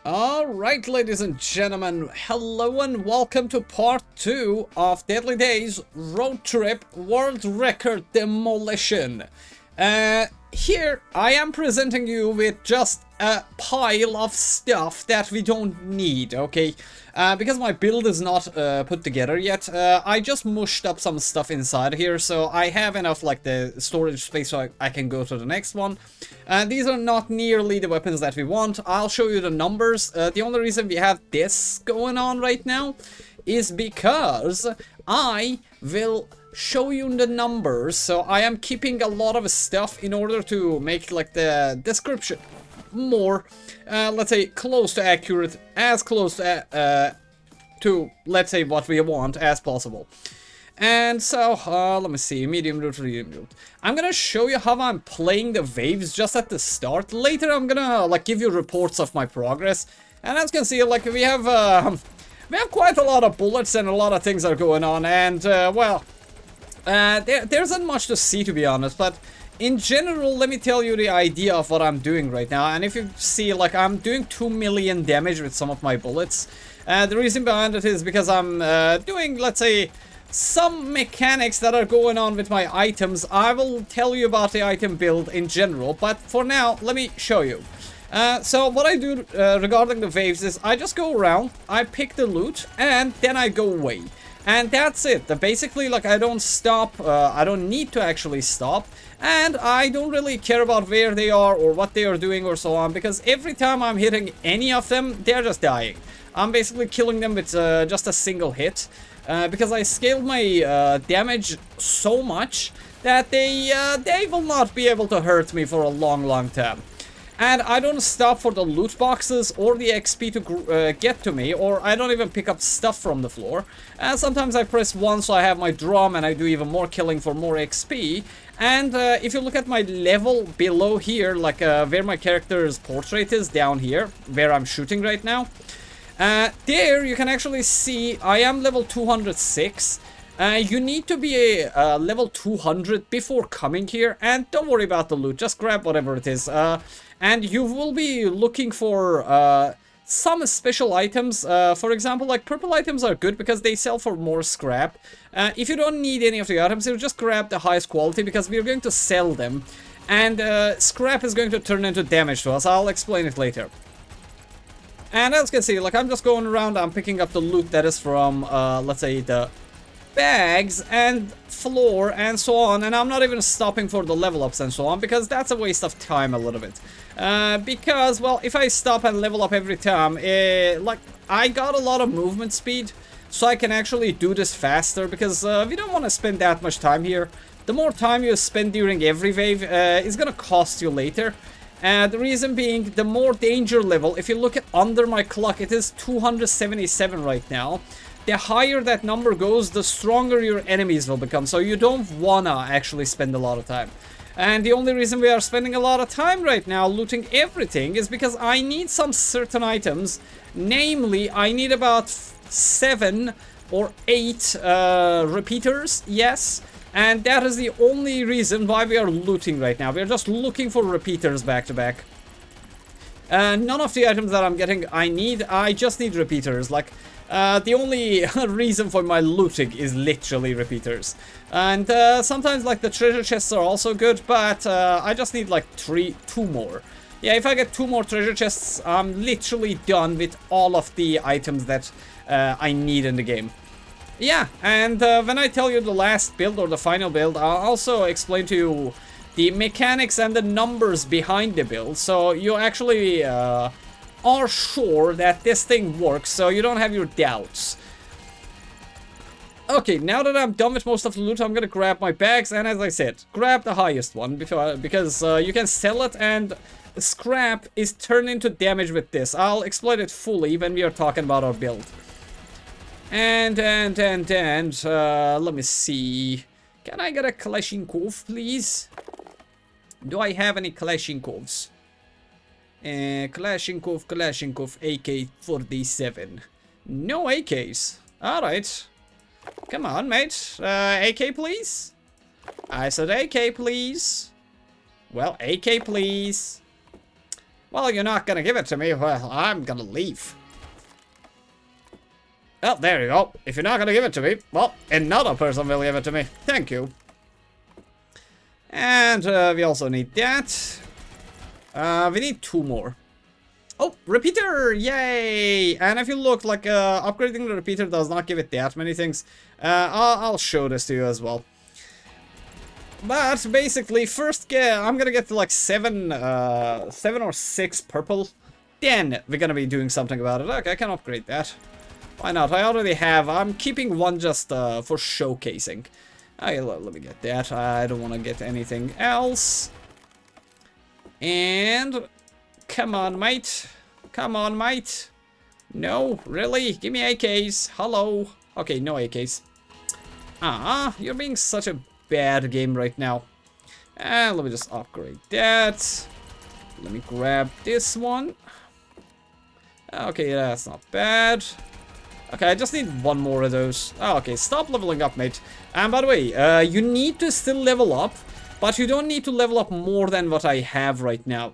Alright, ladies and gentlemen, hello and welcome to part 2 of Deadly Days Road Trip World Record Demolition. Here I am presenting you with just a pile of stuff that we don't need, okay? Because my build is not put together yet, I just mushed up some stuff inside here, so I have enough like the storage space so I can go to the next one. These are not nearly the weapons that we want. I'll show you the numbers. The only reason we have this going on right now is because I will show you the numbers. So I am keeping a lot of stuff in order to make like the description more, let's say, close to accurate, as close to, let's say, what we want as possible. And so, let me see, medium root, medium root. I'm gonna show you how I'm playing the waves just at the start. Later, I'm gonna, like, give you reports of my progress. And as you can see, like, we have quite a lot of bullets and a lot of things are going on. And, well, there isn't much to see, to be honest, but in general, let me tell you the idea of what I'm doing right now. And if you see, like, I'm doing 2 million damage with some of my bullets. The reason behind it is because I'm doing, let's say, some mechanics that are going on with my items. I will tell you about the item build in general, but for now, let me show you. So what I do regarding the waves is I just go around, I pick the loot, and then I go away. And that's it. Basically, like, I don't stop, I don't need to actually stop, and I don't really care about where they are or what they are doing or so on, because every time I'm hitting any of them, they're just dying. I'm basically killing them with just a single hit, because I scaled my damage so much that they will not be able to hurt me for a long time. And I don't stop for the loot boxes or the XP to get to me, or I don't even pick up stuff from the floor. Sometimes I press 1 so I have my drum and I do even more killing for more XP. And if you look at my level below here, like where my character's portrait is down here, where I'm shooting right now, there you can actually see I am level 206. You need to be a level 200 before coming here, and don't worry about the loot, just grab whatever it is. And you will be looking for some special items. For example, like purple items are good because they sell for more scrap. If you don't need any of the items, you just grab the highest quality because we're going to sell them. And scrap is going to turn into damage to us. I'll explain it later. And as you can see, like, I'm just going around, I'm picking up the loot that is from, let's say, the bags and floor and so on, and I'm not even stopping for the level ups and so on, because that's a waste of time a little bit. Because, well, if I stop and level up every time, like, I got a lot of movement speed, so I can actually do this faster, because we don't want to spend that much time here. The more time you spend during every wave, is gonna cost you later. The reason being, the more danger level, if you look at under my clock, it is 277 right now. The higher that number goes, the stronger your enemies will become, so you don't wanna actually spend a lot of time. And the only reason we are spending a lot of time right now looting everything is because I need some certain items. Namely, I need about 7 or 8 repeaters, yes. And that is the only reason why we are looting right now. We are just looking for repeaters back to back. None of the items that I'm getting I need. I just need repeaters. Like, the only reason for my looting is literally repeaters. And sometimes, like, the treasure chests are also good, but I just need like 2 more. Yeah, if I get 2 more treasure chests, I'm literally done with all of the items that I need in the game. Yeah, and when I tell you the last build or the final build, I'll also explain to you the mechanics and the numbers behind the build, so you actually are sure that this thing works, so you don't have your doubts. Okay, now that I'm done with most of the loot, I'm gonna grab my bags, and as I said, grab the highest one, because you can sell it, and scrap is turned into damage with this. I'll explain it fully when we are talking about our build. And, let me see. Can I get a Kalashnikov, please? Do I have any Kalashnikovs? Kalashnikov, AK-47. No AKs. Alright. Come on, mate. AK, please? I said AK, please. Well, AK, please. Well, you're not gonna give it to me. Well, I'm gonna leave. Oh, there you go. If you're not gonna give it to me, well, another person will give it to me. Thank you. And we also need that. We need 2 more. Oh, repeater! Yay! And if you look, like, upgrading the repeater does not give it that many things. I'll show this to you as well. But basically, first, I'm gonna get to like 7 or 6 purple. Then we're gonna be doing something about it. Okay, I can upgrade that. Why not? I already have. I'm keeping one just for showcasing. Okay, let me get that. I don't want to get anything else. And come on, mate. Come on, mate. No, really? Give me AKs. Hello. Okay, no AKs. You're being such a bad game right now. And let me just upgrade that. Let me grab this one. Okay, that's not bad. Okay, I just need 1 more of those. Oh, okay, stop leveling up, mate. And by the way, you need to still level up, but you don't need to level up more than what I have right now.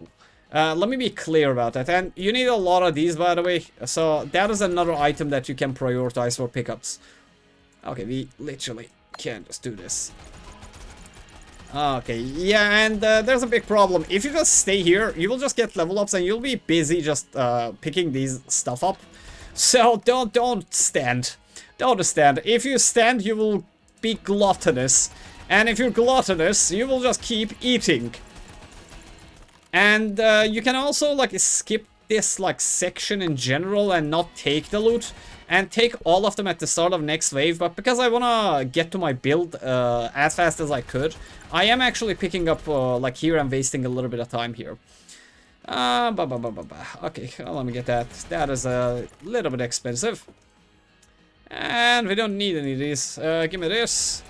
Let me be clear about that. And you need a lot of these, by the way. So that is another item that you can prioritize for pickups. Okay, we literally can't just do this. Okay, yeah, and there's a big problem. If you just stay here, you will just get level ups and you'll be busy just picking these stuff up. So don't stand. Don't stand. If you stand, you will be gluttonous. And if you're gluttonous, you will just keep eating. And you can also like skip this like section in general and not take the loot. And take all of them at the start of next wave. But because I want to get to my build as fast as I could, I am actually picking up like here and wasting a little bit of time here. Okay, well, let me get that. That is a little bit expensive. And we don't need any of these. Give me this.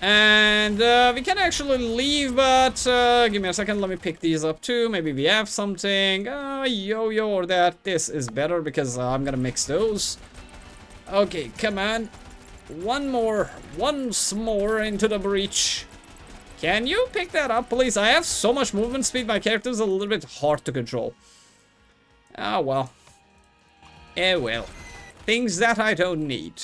And we can actually leave, but give me a second. Let me pick these up too. Maybe we have something. Yo-yo or that. This is better because I'm gonna mix those. Okay, come on. One more. Once more into the breach. Can you pick that up, please? I have so much movement speed, my character is a little bit hard to control. Oh, well. Eh, well. Things that I don't need.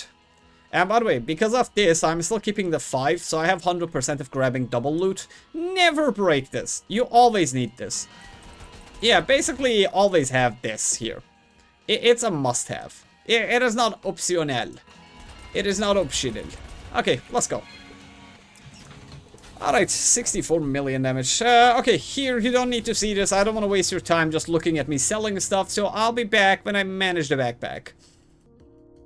And by the way, because of this, I'm still keeping the 5, so I have 100% of grabbing double loot. Never break this. You always need this. Yeah, basically, always have this here. It's a must-have. It is not optional. It is not optional. Okay, let's go. Alright, 64 million damage. Okay, here, you don't need to see this. I don't want to waste your time just looking at me selling stuff, so I'll be back when I manage the backpack.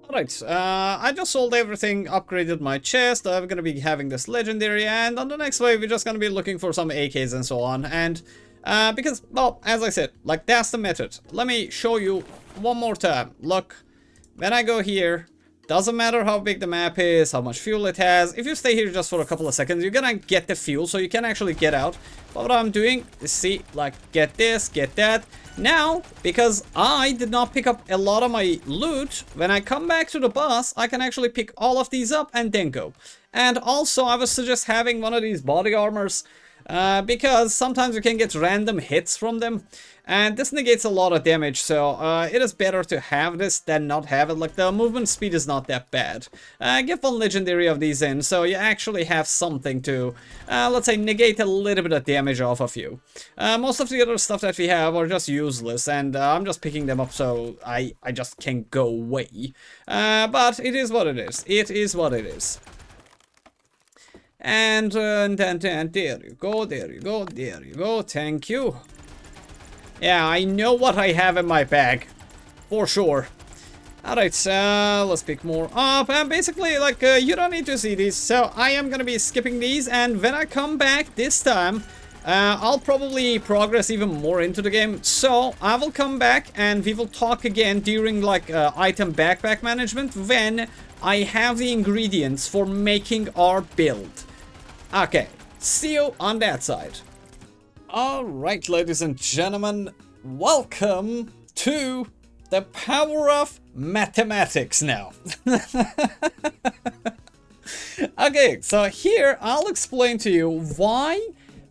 Alright, I just sold everything, upgraded my chest. I'm gonna be having this legendary, and on the next wave, we're just gonna be looking for some AKs and so on. And, because, well, as I said, like, that's the method. Let me show you one more time. Look, when I go here, doesn't matter how big the map is, how much fuel it has. If you stay here just for a couple of seconds, you're gonna get the fuel, so you can actually get out. But what I'm doing is, see, like, get this, get that. Now, because I did not pick up a lot of my loot, when I come back to the bus, I can actually pick all of these up and then go. And also, I would suggest having one of these body armors, because sometimes you can get random hits from them, and this negates a lot of damage, so it is better to have this than not have it. Like, the movement speed is not that bad. Get one legendary of these in, so you actually have something to, let's say, negate a little bit of damage off of you. Most of the other stuff that we have are just useless, and I'm just picking them up so I just can't go away. But it is what it is. It is what it is. And there you go, there you go, there you go, thank you. Yeah, I know what I have in my bag, for sure. Alright, let's pick more up, and basically, like, you don't need to see these, so I am gonna be skipping these, and when I come back this time, I'll probably progress even more into the game, so I will come back, and we will talk again during, like, item backpack management, when I have the ingredients for making our build. Okay, see you on that side. Alright, ladies and gentlemen, welcome to the power of mathematics now. Okay, so here I'll explain to you why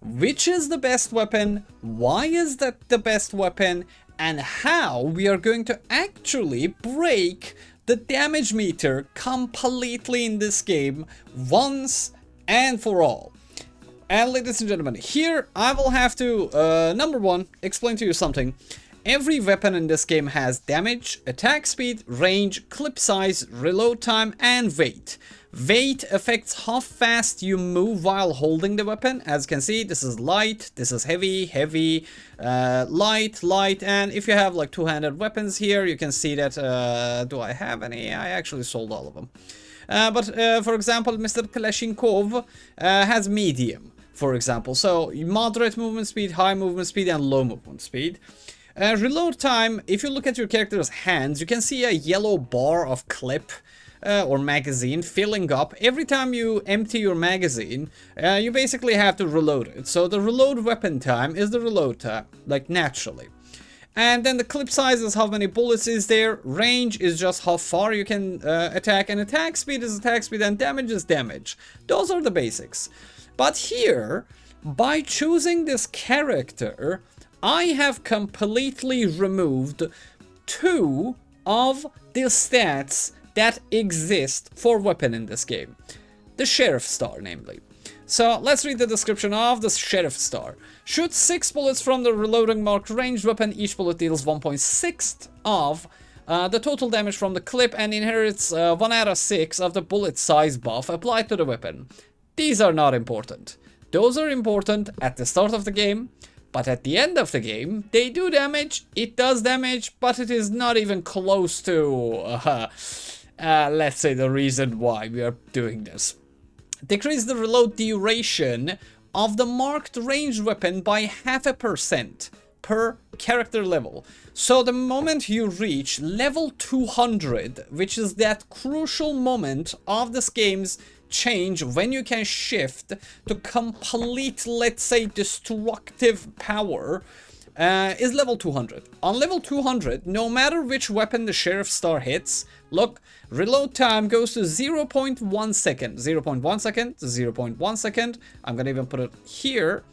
which is the best weapon, why is that the best weapon, and how we are going to actually break the damage meter completely in this game once and for all. And ladies and gentlemen, here I will have to, number one, explain to you something. Every weapon in this game has damage, attack speed, range, clip size, reload time, and weight. Weight affects how fast you move while holding the weapon. As you can see, this is light, this is heavy, heavy, light, light, and if you have like two-handed weapons here, you can see that, do I have any? I actually sold all of them. But for example, Mr. Kalashnikov has medium, for example. So moderate movement speed, high movement speed, and low movement speed. Reload time, if you look at your character's hands, you can see a yellow bar of clip or magazine filling up. Every time you empty your magazine, you basically have to reload it. So the reload weapon time is the reload time, like naturally. And then the clip size is how many bullets is there. Range is just how far you can attack. And attack speed is attack speed, and damage is damage. Those are the basics. But here, by choosing this character, I have completely removed 2 of the stats that exist for weapon in this game. The Sheriff Star, namely. So let's read the description of the Sheriff Star. Shoots 6 bullets from the reloading marked ranged weapon. Each bullet deals 1.6 of the total damage from the clip and inherits 1 out of 6 of the bullet size buff applied to the weapon. These are not important. Those are important at the start of the game. But at the end of the game, they do damage, it does damage, but it is not even close to, let's say, the reason why we are doing this. Decrease the reload duration of the marked ranged weapon by 0.5% per character level. So the moment you reach level 200, which is that crucial moment of this game's change when you can shift to complete, let's say, destructive power, is level 200. On level 200, no matter which weapon the Sheriff Star hits, look, reload time goes to 0.1 second. 0.1 second, 0.1 second. I'm gonna even put it here.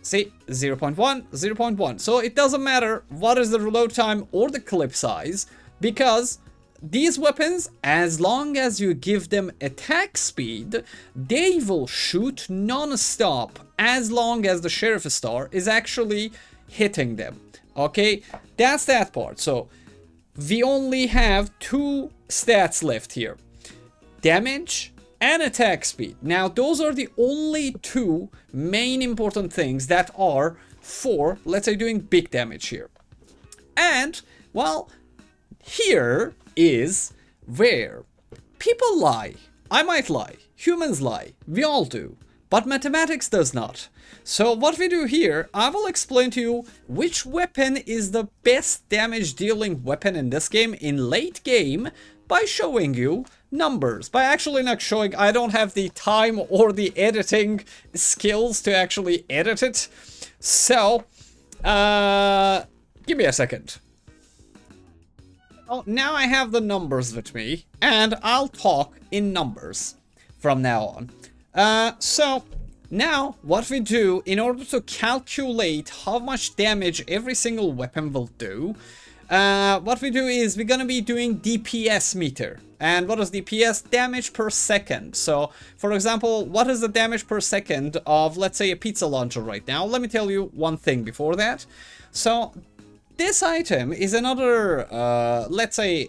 See, 0.1, 0.1. So it doesn't matter what is the reload time or the clip size, because these weapons, as long as you give them attack speed, they will shoot non-stop as long as the Sheriff Star is actually hitting them. Okay, that's that part. So we only have 2 stats left here: damage and attack speed. Now those are the only 2 main important things that are for, let's say, doing big damage here. And well, here is where people lie. I might lie. Humans lie. We all do. But mathematics does not. So what we do here, I will explain to you which weapon is the best damage dealing weapon in this game in late game by showing you numbers. By actually not showing, I don't have the time or the editing skills to actually edit it. So, give me a second. Oh, now I have the numbers with me, and I'll talk in numbers from now on. So now what we do in order to calculate how much damage every single weapon will do, what we do is we're gonna be doing DPS meter. And what is DPS? Damage per second. So, for example, what is the damage per second of, let's say, a pizza launcher right now? Let me tell you one thing before that. So this item is another, let's say,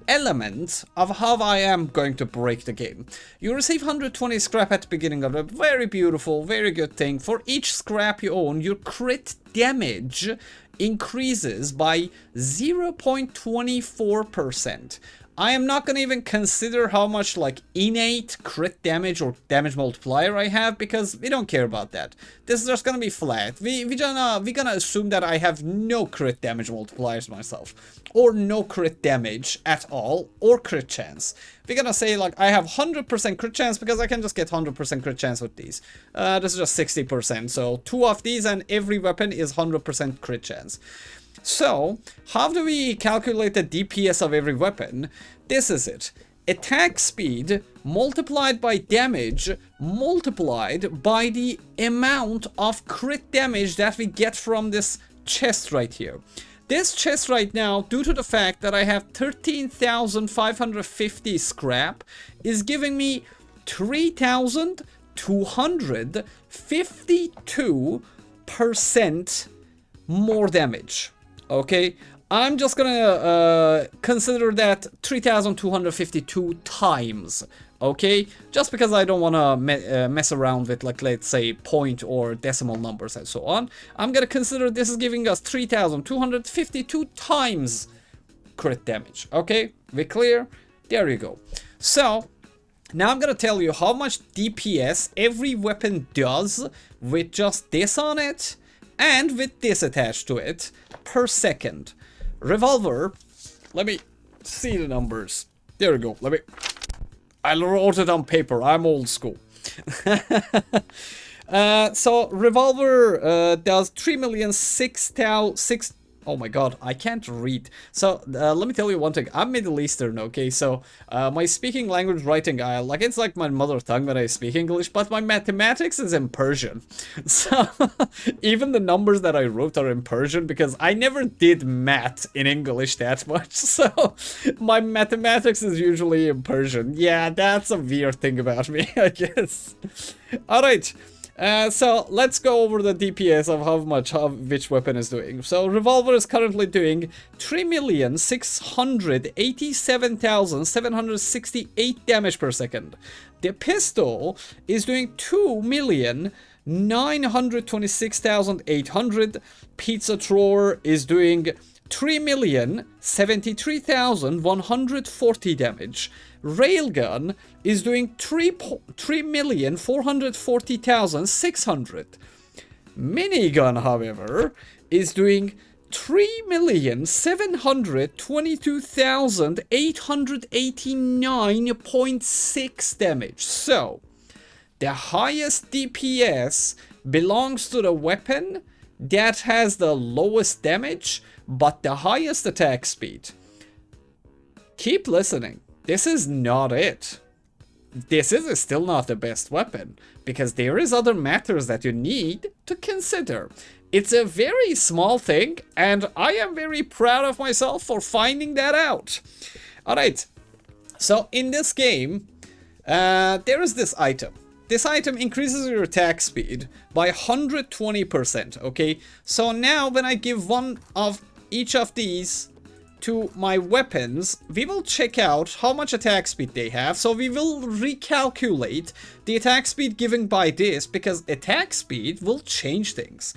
element of how I am going to break the game. You receive 120 scrap at the beginning of it. Very beautiful, very good thing. For each scrap you own, your crit damage increases by 0.24%. I am not gonna even consider how much like innate crit damage or damage multiplier I have, because we don't care about that. This is just gonna be flat. We're gonna assume that I have no crit damage multipliers myself, or no crit damage at all, or crit chance. We're gonna say like I have 100% crit chance because I can just get 100% crit chance with these. This is just 60%, so 2 of these and every weapon is 100% crit chance. So, how do we calculate the DPS of every weapon? This is it. attack speed multiplied by damage multiplied by the amount of crit damage that we get from this chest right here. This chest right now, due to the fact that I have 13,550 scrap, is giving me 3,252% more damage. Okay, I'm just gonna consider that 3,252 times. Okay, just because I don't want to mess around with, like, let's say point or decimal numbers and so on, I'm gonna consider this is giving us 3,252 times crit damage. Okay, we clear? There you go. So now I'm gonna tell you how much DPS every weapon does with just this on it and with this attached to it per second. Revolver, let me see the numbers. There we go. I wrote it on paper. I'm old school. So Revolver does 3,006,000. Oh my god, I can't read. So let me tell you one thing. I'm Middle Eastern, okay? So my speaking language, writing, like, it's like my mother tongue when I speak English, but my mathematics is in Persian. So even the numbers that I wrote are in Persian because I never did math in English that much. So my mathematics is usually in Persian. Yeah, that's a weird thing about me, I guess. All right. So let's go over the DPS of which weapon is doing. So Revolver is currently doing 3,687,768 damage per second. The pistol is doing 2,926,800. Pizza Thrower is doing 3,073,140 damage. Railgun is doing 3,440,600. Minigun, however, is doing 3,722,889.6 damage. So the highest DPS belongs to the weapon that has the lowest damage, but the highest attack speed. Keep listening. This is not it. This is still not the best weapon, because there is other matters that you need to consider. It's a very small thing, and I am very proud of myself for finding that out. Alright, so in this game, there is this item. This item increases your attack speed by 120%, okay? So now when I give one of each of these to my weapons, we will check out how much attack speed they have. So we will recalculate the attack speed given by this, because attack speed will change things.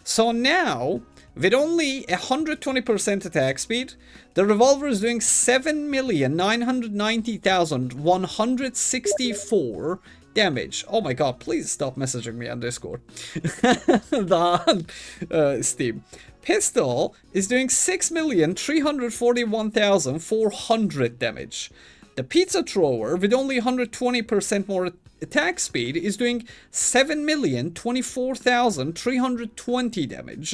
So now, with only 120% attack speed, the Revolver is doing 7,990,164 damage. Oh my god, please stop messaging me on Discord. Steam. Pistol is doing 6,341,400 damage. The Pizza Thrower, with only 120% more attack speed, is doing 7,024,320 damage.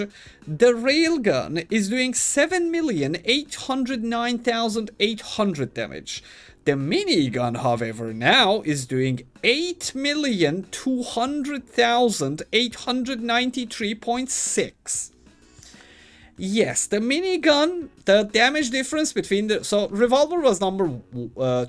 The Railgun is doing 7,809,800 damage. The Minigun, however, now is doing 8,200,893.6. Yes, the minigun, the damage difference between the... So, Revolver was number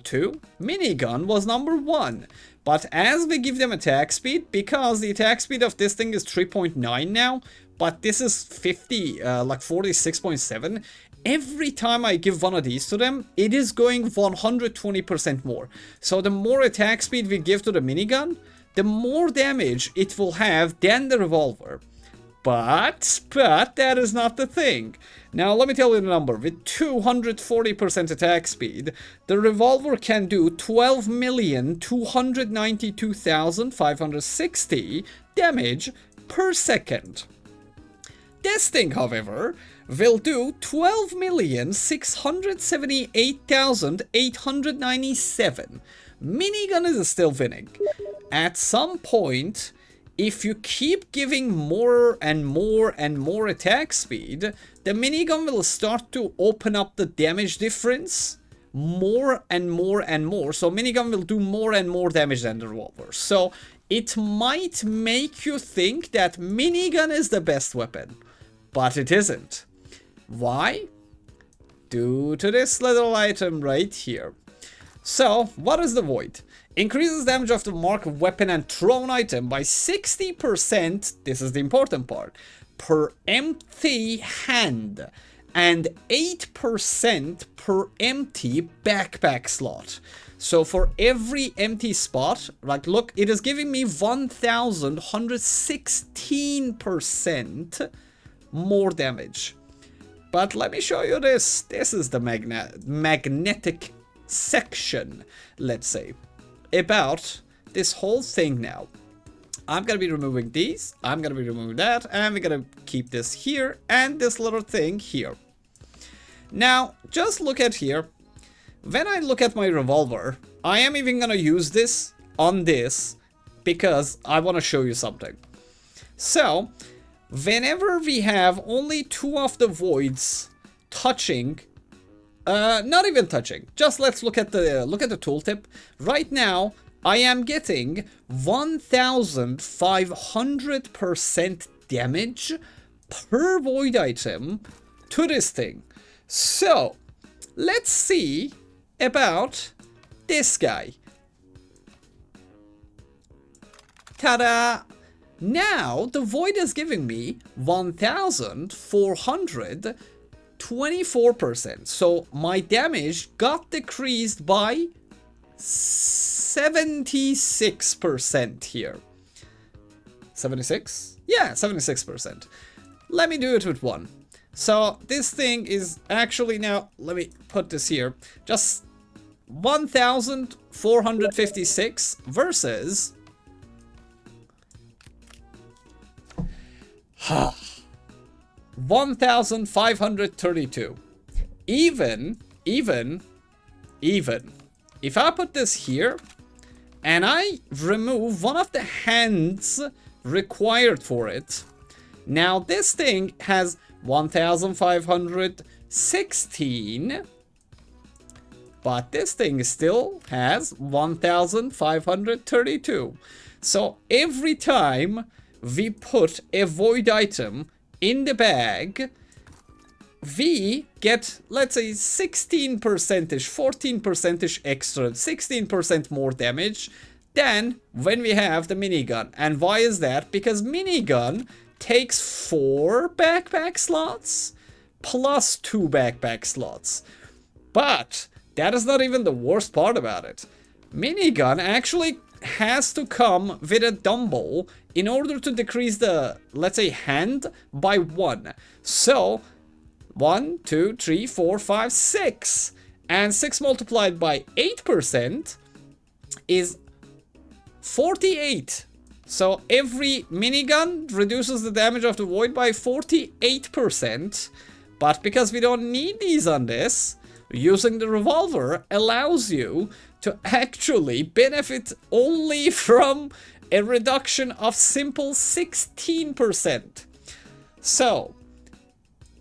2, Minigun was number 1. But as we give them attack speed, because the attack speed of this thing is 3.9 now, but this is 46.7, every time I give one of these to them, it is going 120% more. So the more attack speed we give to the minigun, the more damage it will have than the Revolver. But that is not the thing. Now let me tell you the number. With 240% attack speed, the Revolver can do 12,292,560 damage per second. This thing, however, will do 12,678,897. Minigun is still winning. At some point, if you keep giving more and more and more attack speed, the minigun will start to open up the damage difference more and more and more. So minigun will do more and more damage than the revolver. So it might make you think that minigun is the best weapon, but it isn't. Why? Due to this little item right here. So, what is the Void? Increases damage of the marked weapon and thrown item by 60%, this is the important part, per empty hand, and 8% per empty backpack slot. So for every empty spot, like look, it is giving me 1,116% more damage. But let me show you this. This is the magnetic section, let's say, about this whole thing now. I'm gonna be removing these, I'm gonna be removing that, and we're gonna keep this here and this little thing here. Now, just look at here. When I look at my revolver, I am even gonna use this on this because I want to show you something. So, whenever we have only 2 of the voids touching, not even touching, just let's look at the tooltip. Right now, I am getting 1,500% damage per void item to this thing. So, let's see about this guy. Ta-da! Now, the void is giving me 1,424%. So, my damage got decreased by 76% here. 76? Yeah, 76%. Let me do it with 1. So this thing is actually now, let me put this here, just 1,456 versus 1,532. Even, if I put this here and I remove one of the hands required for it, now this thing has 1,516, but this thing still has 1,532. So every time we put a void item in the bag, we get, let's say, 16%, 14% extra, 16% more damage than when we have the minigun. And why is that? Because minigun takes 4 backpack slots plus 2 backpack slots. But that is not even the worst part about it. Minigun actually has to come with a dumbbell in order to decrease the, let's say, hand by 1. So 1, 2, 3, 4, 5, 6. And 6 multiplied by 8% is 48. So every minigun reduces the damage of the void by 48%. But because we don't need these on this, using the revolver allows you to actually benefit only from a reduction of simple 16%. So,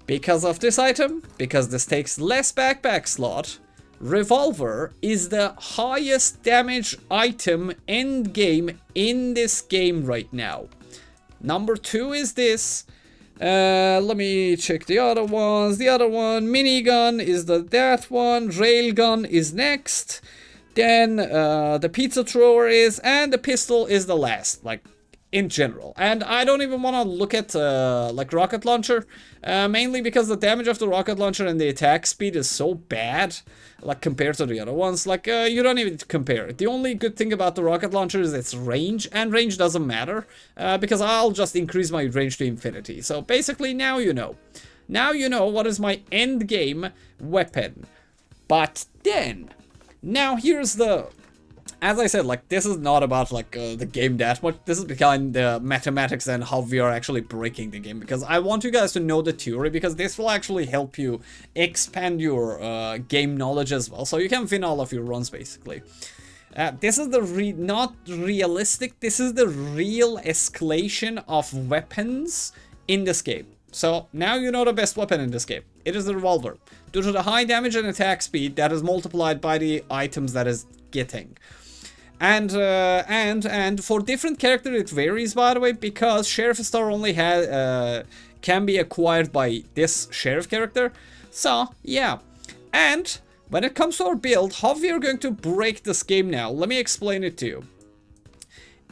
because of this item, because this takes less backpack slot, revolver is the highest damage item end game in this game right now. Number 2 is this. Let me check the other ones. The other one, minigun, is that one. Railgun is next. Then the pizza thrower is, and the pistol is the last, like, in general. And I don't even want to look at, like, rocket launcher, mainly because the damage of the rocket launcher and the attack speed is so bad, like, compared to the other ones. Like, you don't even compare it. The only good thing about the rocket launcher is its range, and range doesn't matter, because I'll just increase my range to infinity. So, basically, now you know. Now you know what is my end game weapon. But then, now here's the... As I said, like, this is not about, like, the game that much. This is behind the mathematics and how we are actually breaking the game. Because I want you guys to know the theory, because this will actually help you expand your game knowledge as well. So you can win all of your runs, basically. This is the not realistic, this is the real escalation of weapons in this game. So now you know the best weapon in this game. It is the revolver. Due to the high damage and attack speed that is multiplied by the items that is getting. And for different character it varies, by the way, because Sheriff Star only can be acquired by this Sheriff character. So, yeah. And when it comes to our build, how we are going to break this game now, let me explain it to you.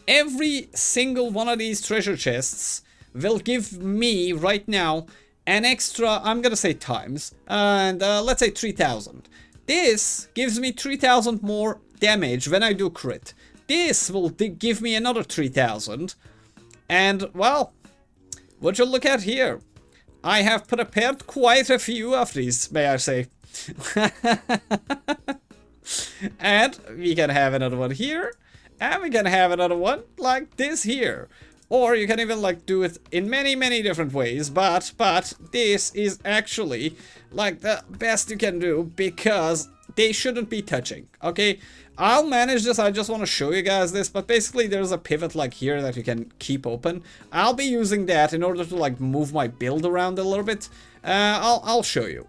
Every single one of these treasure chests will give me, right now, an extra, I'm gonna say times, and let's say 3,000. This gives me 3,000 more damage when I do crit. This will give me another 3,000. And, well, what you look at here, I have prepared quite a few of these, may I say. And we can have another one here, and we can have another one like this here. Or you can even like do it in many different ways, but this is actually like the best you can do because they shouldn't be touching, okay? I'll manage this, I just want to show you guys this, but basically there's a pivot like here that you can keep open. I'll be using that in order to like move my build around a little bit. I'll show you,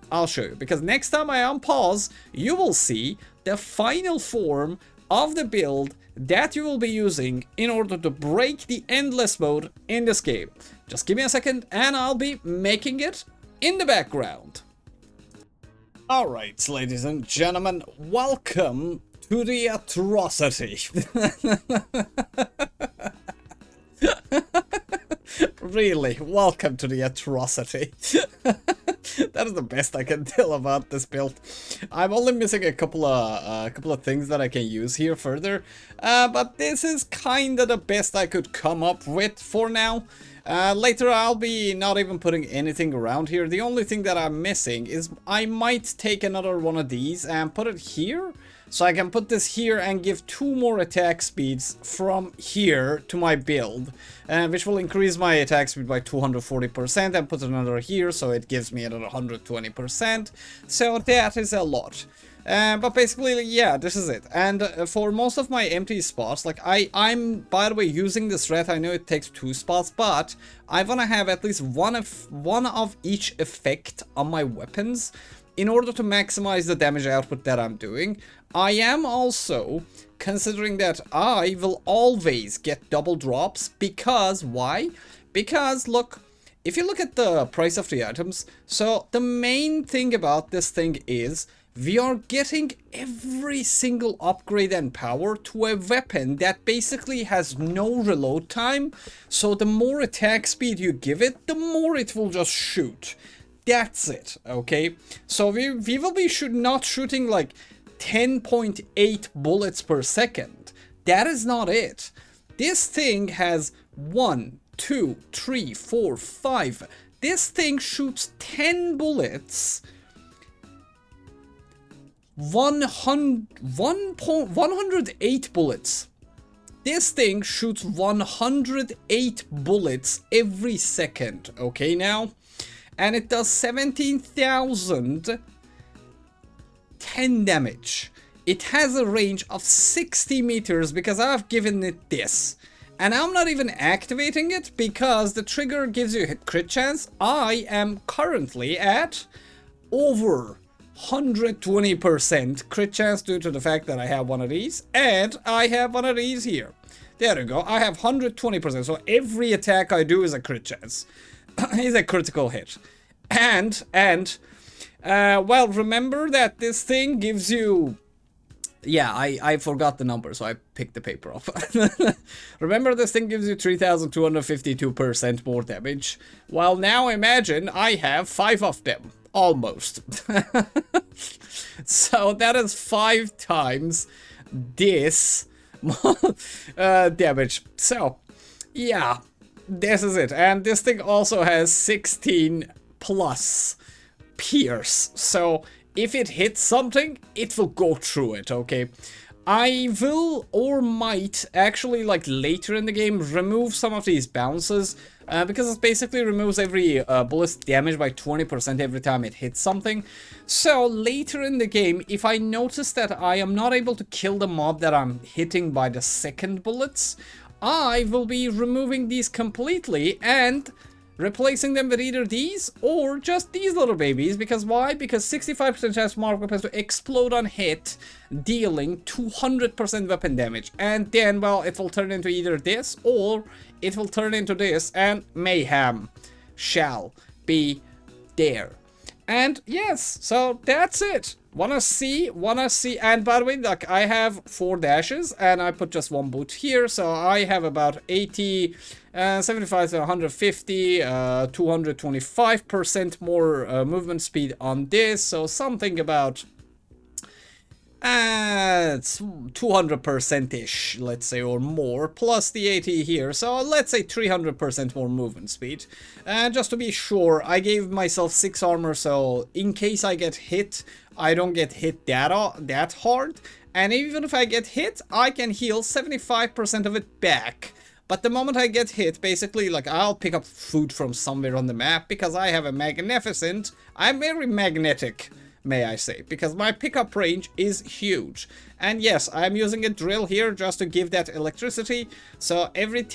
because next time I unpause, you will see the final form of the build that you will be using in order to break the endless mode in this game. Just give me a second and I'll be making it in the background. Alright, ladies and gentlemen, welcome to the atrocity. Really, welcome to the atrocity. That is the best I can tell about this build. I'm only missing a couple of things that I can use here further, but this is kind of the best I could come up with for now. Later I'll be not even putting anything around here. The only thing that I'm missing is I might take another one of these and put it here. So I can put this here and give 2 more attack speeds from here to my build, which will increase my attack speed by 240%, and put another here so it gives me another 120%. So that is a lot. But basically, yeah, this is it. And for most of my empty spots, like I'm by the way using this rat. I know it takes 2 spots, but I want to have at least one of each effect on my weapons in order to maximize the damage output that I'm doing. I am also considering that I will always get double drops, because why? Because look, if you look at the price of the items, so the main thing about this thing is we are getting every single upgrade and power to a weapon that basically has no reload time. So the more attack speed you give it, the more it will just shoot. That's it, okay? So we will be not shooting like 10.8 bullets per second. That is not it. This thing has 1, 2, 3, 4, 5. This thing shoots 10 bullets. 108 bullets. This thing shoots 108 bullets every second, okay now? And it does 17,010 damage. It has a range of 60 meters because I've given it this. And I'm not even activating it because the trigger gives you a crit chance. I am currently at over 120% crit chance due to the fact that I have one of these. And I have one of these here. There we go. I have 120%. So every attack I do is a crit chance. Is a critical hit. And well, remember that this thing gives you, yeah, I forgot the number, so I picked the paper off. Remember, this thing gives you 3,252% more damage. Well, now imagine I have 5 of them, almost. So that is 5 times this damage. So, yeah. This is it, and this thing also has 16 plus pierce, so if it hits something, it will go through it, okay? I will or might actually, like later in the game, remove some of these bounces, because it basically removes every bullet's damage by 20% every time it hits something. So later in the game, if I notice that I am not able to kill the mob that I'm hitting by the second bullets, I will be removing these completely and replacing them with either these or just these little babies. Because why? Because 65% chance mark weapons to explode on hit, dealing 200% weapon damage. And then, well, it will turn into either this or it will turn into this, and mayhem shall be there. And yes, so that's it. Wanna see, and by the way, like, I have 4 dashes, and I put just 1 boot here, so I have about 80, 75 to 150, 225% more movement speed on this, so something about it's 200%-ish, let's say, or more, plus the 80 here, so let's say 300% more movement speed. And just to be sure, I gave myself 6 armor, so in case I get hit, I don't get hit that hard. And even if I get hit, I can heal 75% of it back. But the moment I get hit, basically, like, I'll pick up food from somewhere on the map, because I have a magnificent, I'm very magnetic, may I say, because my pickup range is huge. And yes, I'm using a drill here just to give that electricity, so every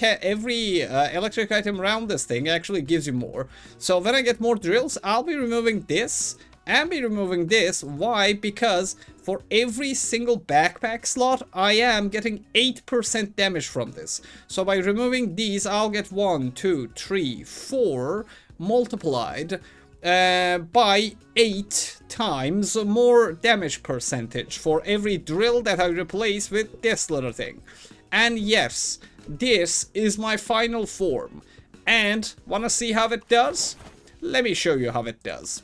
electric item around this thing actually gives you more. So when I get more drills, I'll be removing this and be removing this. Why? Because for every single backpack slot, I am getting 8% damage from this. So by removing these, I'll get 1, 2, 3, 4 multiplied by 8 times more damage percentage for every drill that I replace with this little thing. And yes, this is my final form. And wanna see how it does? Let me show you how it does.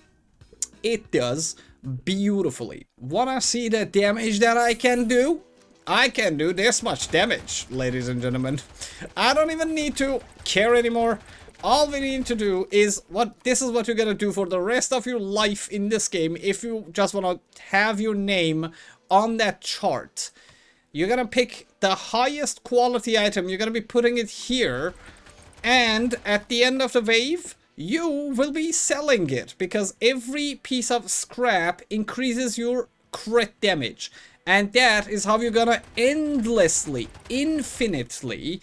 It does beautifully. Wanna see the damage that I can do? I can do this much damage, ladies and gentlemen. I don't even need to care anymore. All we need to do is this is what you're gonna do for the rest of your life in this game. If you just wanna have your name on that chart, you're gonna pick the highest quality item, you're gonna be putting it here, and at the end of the wave, you will be selling it, because every piece of scrap increases your crit damage. And that is how you're gonna endlessly, infinitely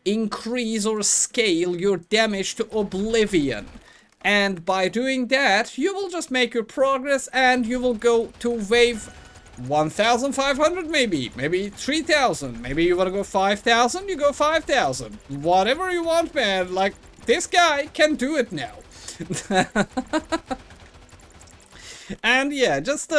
increase or scale your damage to oblivion. And by doing that, you will just make your progress, and you will go to wave 1,500 maybe 3,000, maybe you want to go 5,000, you go 5,000, whatever you want, man. Like, this guy can do it now. And yeah, just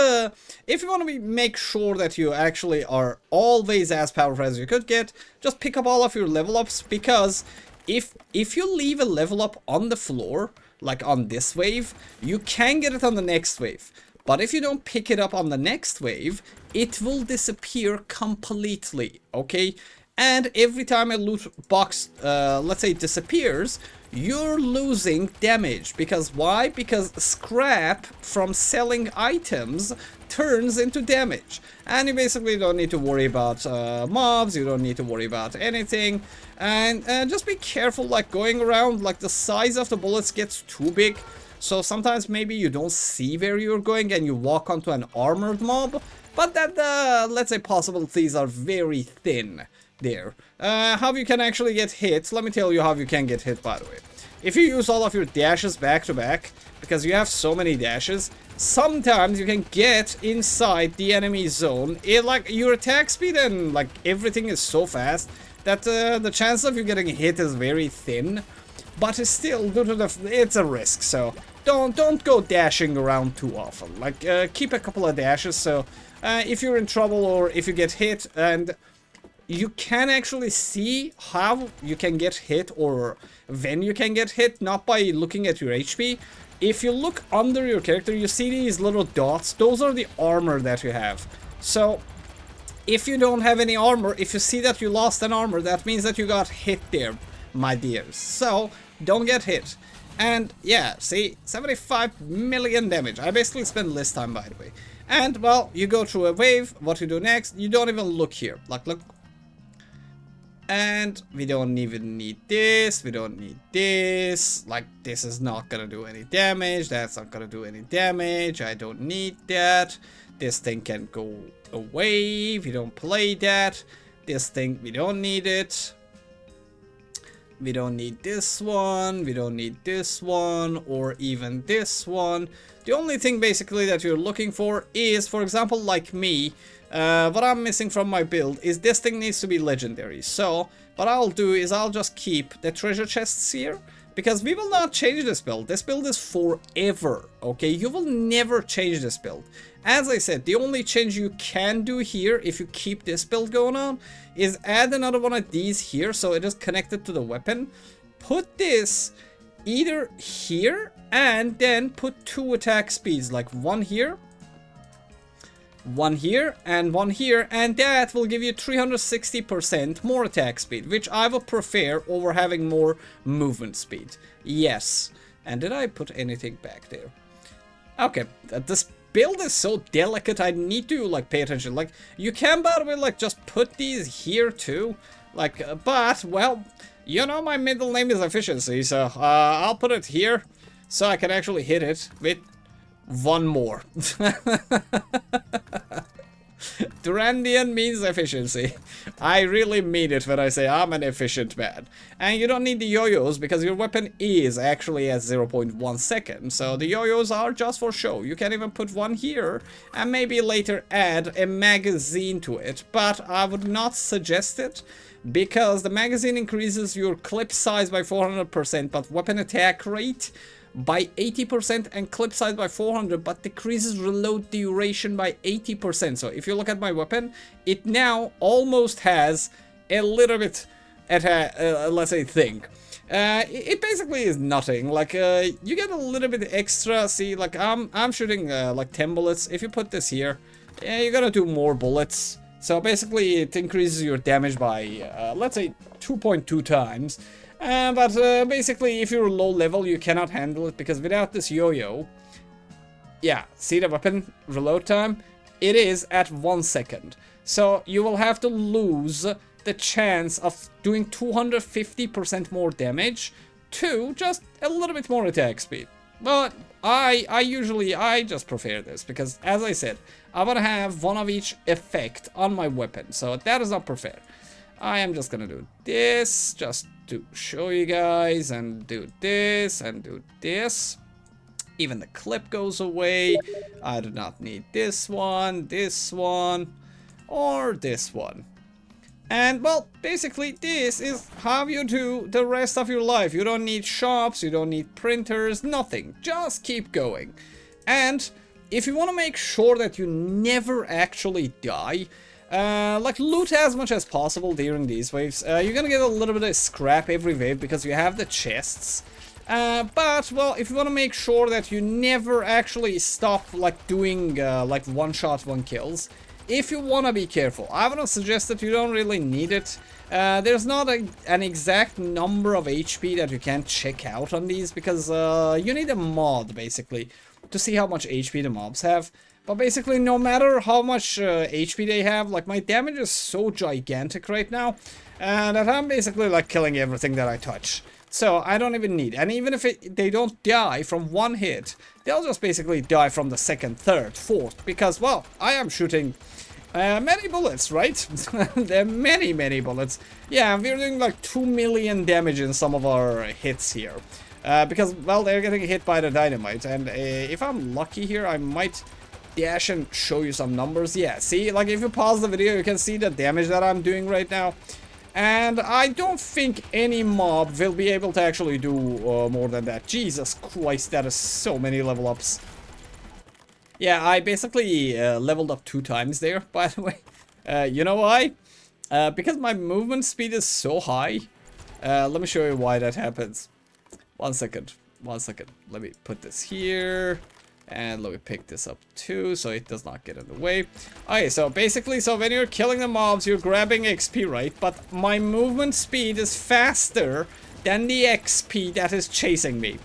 if you want to make sure that you actually are always as powerful as you could get, just pick up all of your level ups, because if you leave a level up on the floor, like on this wave, you can get it on the next wave. But if you don't pick it up on the next wave, it will disappear completely, okay? And every time a loot box, let's say, disappears, you're losing damage. Because why? Because scrap from selling items turns into damage. And you basically don't need to worry about mobs, you don't need to worry about anything. And just be careful, like, going around, like, the size of the bullets gets too big. So sometimes maybe you don't see where you're going and you walk onto an armored mob. But that, let's say, possibilities are very thin there. How you can actually get hit, let me tell you how you can get hit, by the way. If you use all of your dashes back to back, because you have so many dashes, sometimes you can get inside the enemy zone. Like, your attack speed and, like, everything is so fast that the chance of you getting hit is very thin. But it's still, due to it's a risk, so don't go dashing around too often. Like, keep a couple of dashes, so if you're in trouble or if you get hit, and you can actually see how you can get hit or when you can get hit, not by looking at your HP. If you look under your character, you see these little dots. Those are the armor that you have. So if you don't have any armor, if you see that you lost an armor, that means that you got hit there, my dears. So don't get hit. And yeah, see, 75 million damage. I basically spent less time, by the way. And well, you go through a wave. What you do next, you don't even look here. Like, look. And we don't even need this, we don't need this, like, this is not gonna do any damage, that's not gonna do any damage, I don't need that, this thing can go away, we don't play that, this thing, we don't need it, We don't need this one, we don't need this one, or even this one. The only thing basically that you're looking for is, for example, like me, what I'm missing from my build is this thing needs to be legendary. So what I'll do is I'll just keep the treasure chests here, because we will not change this build. This build is forever, okay? You will never change this build. As I said, the only change you can do here, if you keep this build going on, is add another one of these here, so it is connected to the weapon. Put this either here, and then put 2 attack speeds, like one here, and one here, and that will give you 360% more attack speed, which I would prefer over having more movement speed. Yes. And did I put anything back there? Okay, this build is so delicate, I need to like pay attention. Like, you can, by the way, like just put these here too, like, but well, you know, my middle name is efficiency, so I'll put it here so I can actually hit it with one more. Durandian means efficiency. I really mean it when I say I'm an efficient man. And you don't need the yo-yos because your weapon is actually at 0.1 second. So the yo-yos are just for show. You can even put one here and maybe later add a magazine to it. But I would not suggest it because the magazine increases your clip size by 400%, but weapon attack rate by 80% and clip size by 400, but decreases reload duration by 80%. So if you look at my weapon, it now almost has a little bit at a let's say thing. It basically is nothing. Like you get a little bit extra. See, like I'm shooting like 10 bullets. If you put this here, you're gonna do more bullets. So basically it increases your damage by let's say 2.2 times. But basically, if you're low level, you cannot handle it because without this yo-yo, yeah, see the weapon reload time? It is at 1 second. So you will have to lose the chance of doing 250% more damage to just a little bit more attack speed. But I just prefer this because, as I said, I want to have one of each effect on my weapon. So that is not preferred. I am just gonna do this just to show you guys, and do this and do this. Even the clip goes away. I do not need this one, or this one. And well, basically this is how you do the rest of your life. You don't need shops, you don't need printers, nothing. Just keep going. And if you want to make sure that you never actually die, like loot as much as possible during these waves. You're gonna get a little bit of scrap every wave because you have the chests. But well, if you want to make sure that you never actually stop like doing like one shot, one kills, if you want to be careful, I want to suggest that you don't really need it. There's not an exact number of HP that you can check out on these because you need a mod basically to see how much HP the mobs have. But basically, no matter how much HP they have, like my damage is so gigantic right now that I'm basically like killing everything that I touch. So I don't even need, and even if they don't die from one hit, they'll just basically die from the second, third, fourth, because well, I am shooting many bullets, right? There are many bullets. Yeah, we're doing like 2 million damage in some of our hits here. Because, well, they're getting hit by the dynamite, and if I'm lucky here, I might dash and show you some numbers. Yeah, see, like if you pause the video, you can see the damage that I'm doing right now. And I don't think any mob will be able to actually do more than that. Jesus Christ, that is so many level ups. Yeah, I basically leveled up 2 times there, by the way. You know why? Because my movement speed is so high. Let me show you why that happens. 1 second. Let me put this here. And let me pick this up too, so it does not get in the way. Okay, so basically, when you're killing the mobs, you're grabbing XP, right? But my movement speed is faster than the XP that is chasing me.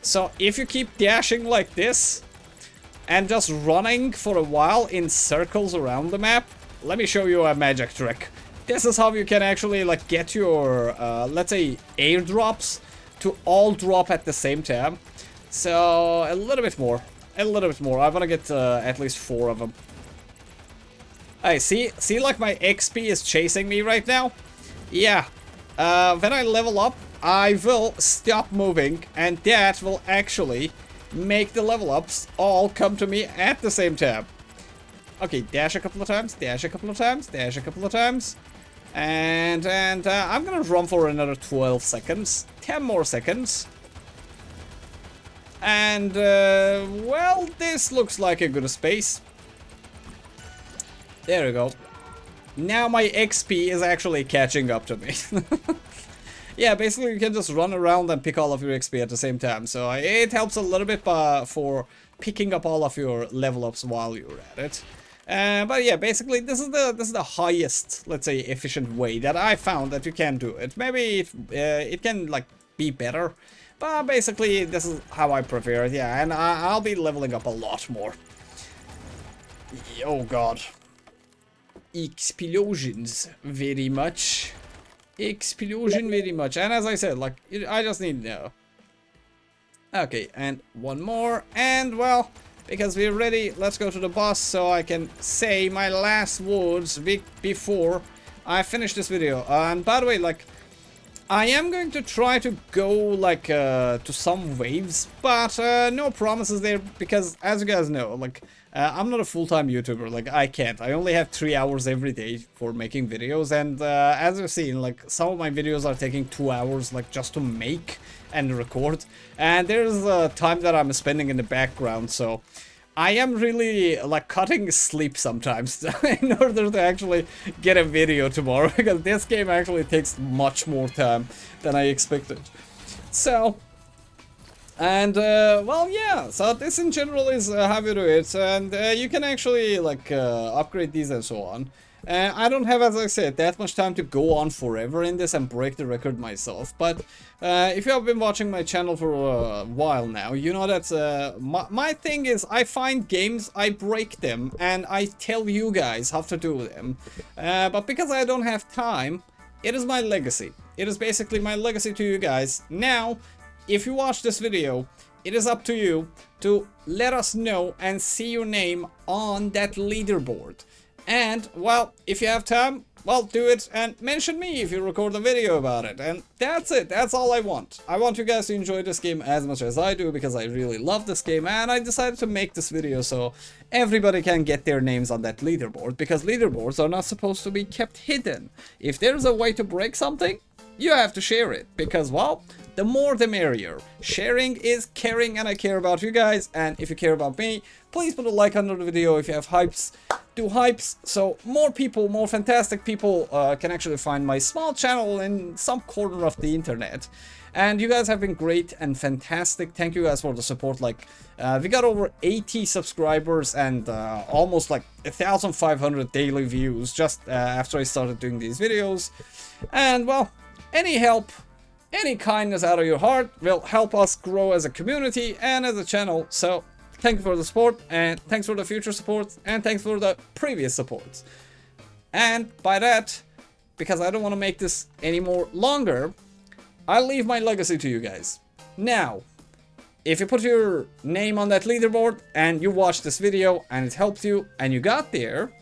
So if you keep dashing like this, and just running for a while in circles around the map, let me show you a magic trick. This is how you can actually, like, get your, let's say, airdrops to all drop at the same time. So, a little bit more. I want to get at least 4 of them. Hey, see like my XP is chasing me right now? Yeah. When I level up, I will stop moving, and that will actually make the level ups all come to me at the same time. Okay, dash a couple of times, dash a couple of times, dash a couple of times. And I'm gonna run for another 12 seconds. 10 more seconds. And, well, this looks like a good space. There we go. Now my XP is actually catching up to me. Yeah, basically you can just run around and pick all of your XP at the same time. So it helps a little bit for picking up all of your level ups while you're at it. But yeah, basically this is the highest, let's say, efficient way that I found that you can do it. Maybe it can like be better, but basically this is how I prefer it. Yeah, and I'll be leveling up a lot more. Oh god. Explosions very much. Explosion very much. And as I said, like, I just need to know. Okay, and one more. And, well, because we're ready, let's go to the boss so I can say my last words before I finish this video. And by the way, like, I am going to try to go, like, to some waves, but no promises there, because as you guys know, like, I'm not a full-time YouTuber, like, I can't. I only have 3 hours every day for making videos, and as you've seen, like, some of my videos are taking 2 hours, like, just to make and record, and there's time that I'm spending in the background, so I am really, like, cutting sleep sometimes in order to actually get a video tomorrow, because this game actually takes much more time than I expected. So, and, well, yeah, so this in general is how you do it, and you can actually, like, upgrade these and so on. I don't have, as I said, that much time to go on forever in this and break the record myself, but if you have been watching my channel for a while now, you know that my thing is I find games, I break them, and I tell you guys how to do them. But because I don't have time, it is my legacy. It is basically my legacy to you guys. Now, if you watch this video, it is up to you to let us know and see your name on that leaderboard. And, well, if you have time, well, do it and mention me if you record a video about it. And that's it. That's all I want. I want you guys to enjoy this game as much as I do, because I really love this game, and I decided to make this video so everybody can get their names on that leaderboard, because leaderboards are not supposed to be kept hidden. If there's a way to break something, you have to share it, because, well, the more the merrier. Sharing is caring, and I care about you guys, and if you care about me, please put a like under the video. If you have hypes, do hypes, so more people, more fantastic people can actually find my small channel in some corner of the internet. And you guys have been great and fantastic. Thank you guys for the support. Like, we got over 80 subscribers and almost like 1,500 daily views just after I started doing these videos. And, well, any help, any kindness out of your heart will help us grow as a community and as a channel. So thank you for the support, and thanks for the future support, and thanks for the previous supports. And by that, because I don't want to make this any more longer, I'll leave my legacy to you guys. Now, if you put your name on that leaderboard and you watched this video and it helped you and you got there,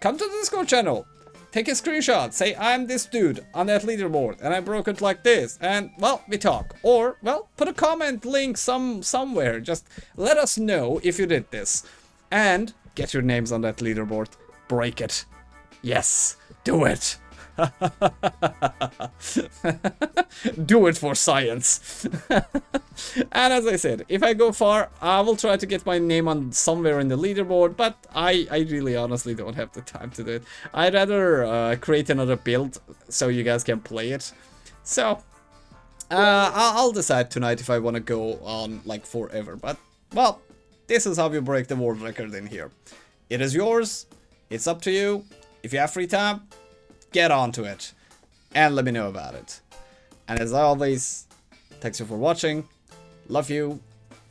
come to the Discord channel. Take a screenshot, say I'm this dude on that leaderboard and I broke it like this, and, well, we talk. Or, well, put a comment link somewhere, just let us know if you did this. And get your names on that leaderboard, break it. Yes, do it. Do it for science. And as I said, if I go far, I will try to get my name on somewhere in the leaderboard, but I really honestly don't have the time to do it. I'd rather create another build so you guys can play it. So I'll decide tonight if I want to go on like forever, but, well, this is how you break the world record in here. It is yours, it's up to you. If you have free time, get onto it and let me know about it. And as always, thanks you for watching, love you,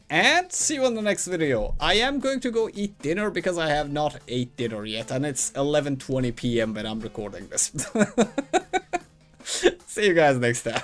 and see you in the next video. I am going to go eat dinner because I have not ate dinner yet, and it's 11:20 p.m. when I'm recording this. See you guys next time.